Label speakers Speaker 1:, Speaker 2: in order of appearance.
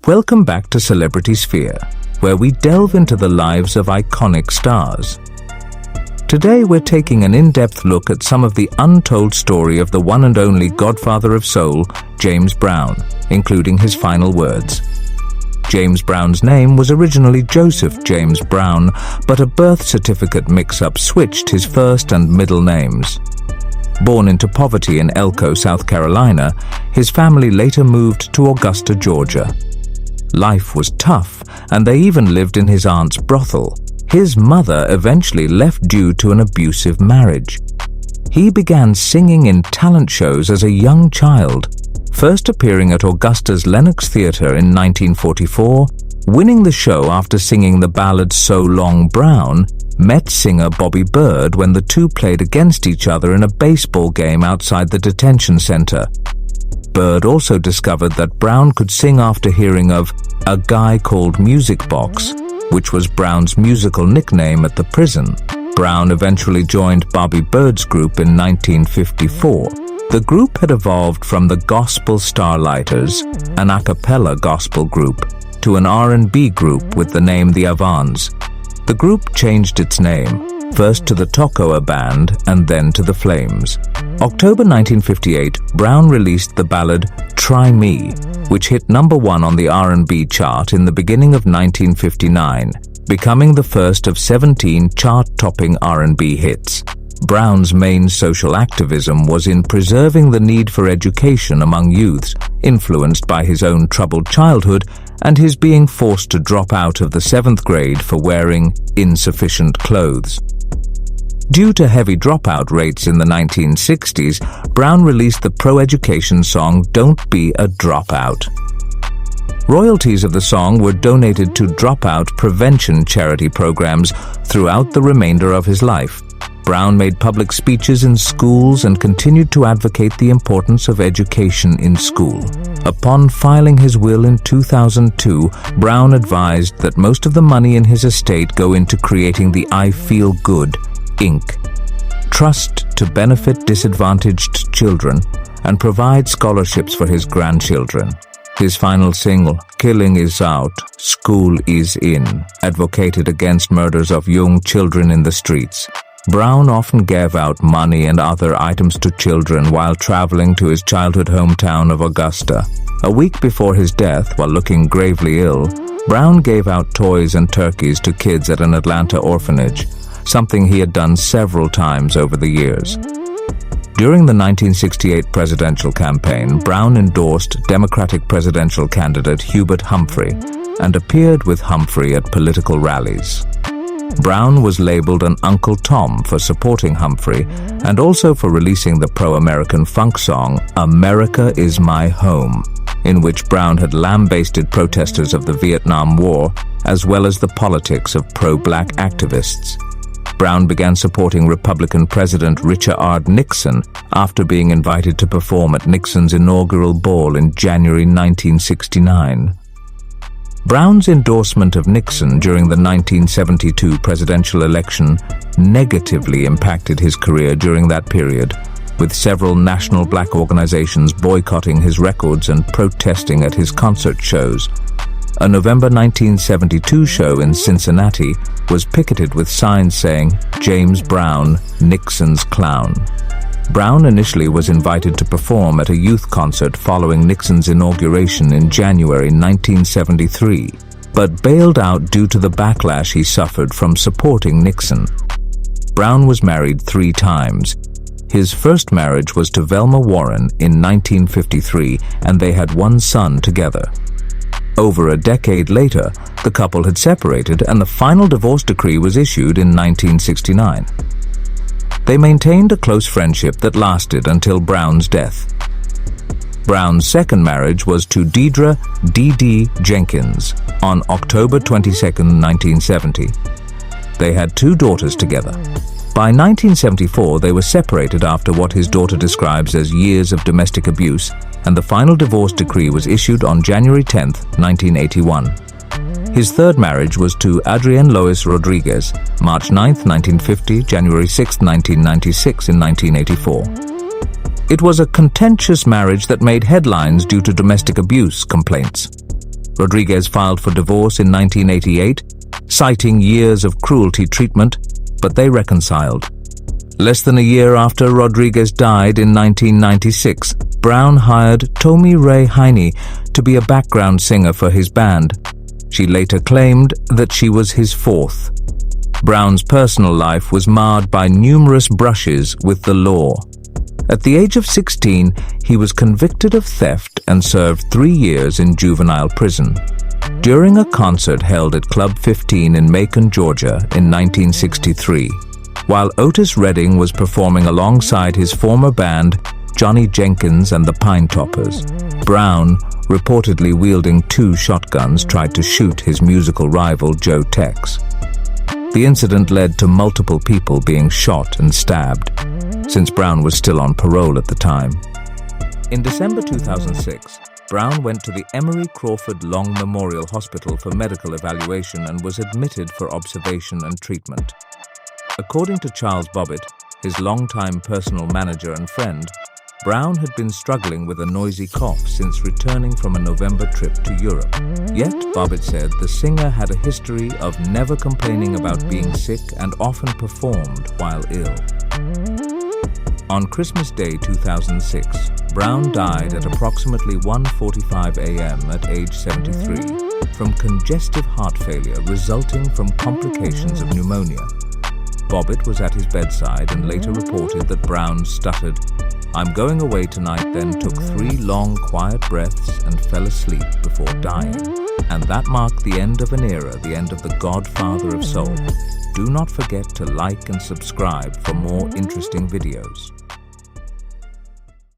Speaker 1: Welcome back to Celebrity Sphere, where we delve into the lives of iconic stars. Today we're taking an in-depth look at some of the untold story of the one and only Godfather of Soul, James Brown, including his final words. James Brown's name was originally Joseph James Brown, but a birth certificate mix-up switched his first and middle names. Born into poverty in Elko, South Carolina, his family later moved to Augusta, Georgia. Life was tough, and they even lived in his aunt's brothel. His mother eventually left due to an abusive marriage. He began singing in talent shows as a young child, first appearing at Augusta's Lenox Theatre in 1944, winning the show after singing the ballad So Long Brown, met singer Bobby Bird when the two played against each other in a baseball game outside the detention center. Bird also discovered that Brown could sing after hearing of A Guy Called Music Box, which was Brown's musical nickname at the prison. Brown eventually joined Bobby Bird's group in 1954. The group had evolved from the Gospel Starlighters, an a cappella gospel group, to an R&B group with the name The Avans. The group changed its name, first to the Tocoa Band and then to the Flames. October 1958, Brown released the ballad Try Me, which hit #1 on the R&B chart in the beginning of 1959, becoming the first of 17 chart-topping R&B hits. Brown's main social activism was in preserving the need for education among youths, influenced by his own troubled childhood and his being forced to drop out of the 7th grade for wearing insufficient clothes. Due to heavy dropout rates in the 1960s, Brown released the pro-education song Don't Be a Dropout. Royalties of the song were donated to dropout prevention charity programs throughout the remainder of his life. Brown made public speeches in schools and continued to advocate the importance of education in school. Upon filing his will in 2002, Brown advised that most of the money in his estate go into creating the I Feel Good, Inc. trust to benefit disadvantaged children and provide scholarships for his grandchildren. His final single, Killing Is Out, School Is In, advocated against murders of young children in the streets. Brown often gave out money and other items to children while traveling to his childhood hometown of Augusta. A week before his death, while looking gravely ill, Brown gave out toys and turkeys to kids at an Atlanta orphanage, something he had done several times over the years. During the 1968 presidential campaign, Brown endorsed Democratic presidential candidate Hubert Humphrey and appeared with Humphrey at political rallies. Brown was labeled an Uncle Tom for supporting Humphrey and also for releasing the pro-American funk song America Is My Home, in which Brown had lambasted protesters of the Vietnam War as well as the politics of pro-black activists. Brown began supporting Republican President Richard R. Nixon after being invited to perform at Nixon's inaugural ball in January 1969. Brown's endorsement of Nixon during the 1972 presidential election negatively impacted his career during that period, with several national black organizations boycotting his records and protesting at his concert shows. A November 1972 show in Cincinnati was picketed with signs saying, "James Brown, Nixon's Clown." Brown initially was invited to perform at a youth concert following Nixon's inauguration in January 1973, but bailed out due to the backlash he suffered from supporting Nixon. Brown was married 3 times. His first marriage was to Velma Warren in 1953, and they had 1 son together. Over a decade later, the couple had separated and the final divorce decree was issued in 1969. They maintained a close friendship that lasted until Brown's death. Brown's second marriage was to Deidre "Dee Jenkins on October 22, 1970. They had 2 daughters together. By 1974, they were separated after what his daughter describes as years of domestic abuse, and the final divorce decree was issued on January 10, 1981. His third marriage was to Adrienne Lois Rodriguez, March 9, 1950, January 6, 1996 in 1984. It was a contentious marriage that made headlines due to domestic abuse complaints. Rodriguez filed for divorce in 1988, citing years of cruelty treatment, but they reconciled. Less than a year after Rodriguez died in 1996, Brown hired Tommy Ray Heine to be a background singer for his band. She later claimed that she was his fourth. Brown's personal life was marred by numerous brushes with the law. At the age of 16, he was convicted of theft and served 3 years in juvenile prison. During a concert held at Club 15 in Macon, Georgia in 1963, while Otis Redding was performing alongside his former band, Johnny Jenkins and the Pine Toppers, Brown, reportedly wielding 2 shotguns, tried to shoot his musical rival Joe Tex. The incident led to multiple people being shot and stabbed, since Brown was still on parole at the time. In December 2006, Brown went to the Emory Crawford Long Memorial Hospital for medical evaluation and was admitted for observation and treatment. According to Charles Bobbitt, his longtime personal manager and friend, Brown had been struggling with a noisy cough since returning from a November trip to Europe. Yet, Bobbitt said the singer had a history of never complaining about being sick and often performed while ill. On Christmas Day 2006, Brown died at approximately 1:45 a.m. at age 73 from congestive heart failure resulting from complications of pneumonia. Bobbitt was at his bedside and later reported that Brown stuttered, "I'm going away tonight," then took 3 long, quiet breaths and fell asleep before dying. And that marked the end of an era, the end of the Godfather of Soul. Do not forget to like and subscribe for more interesting videos.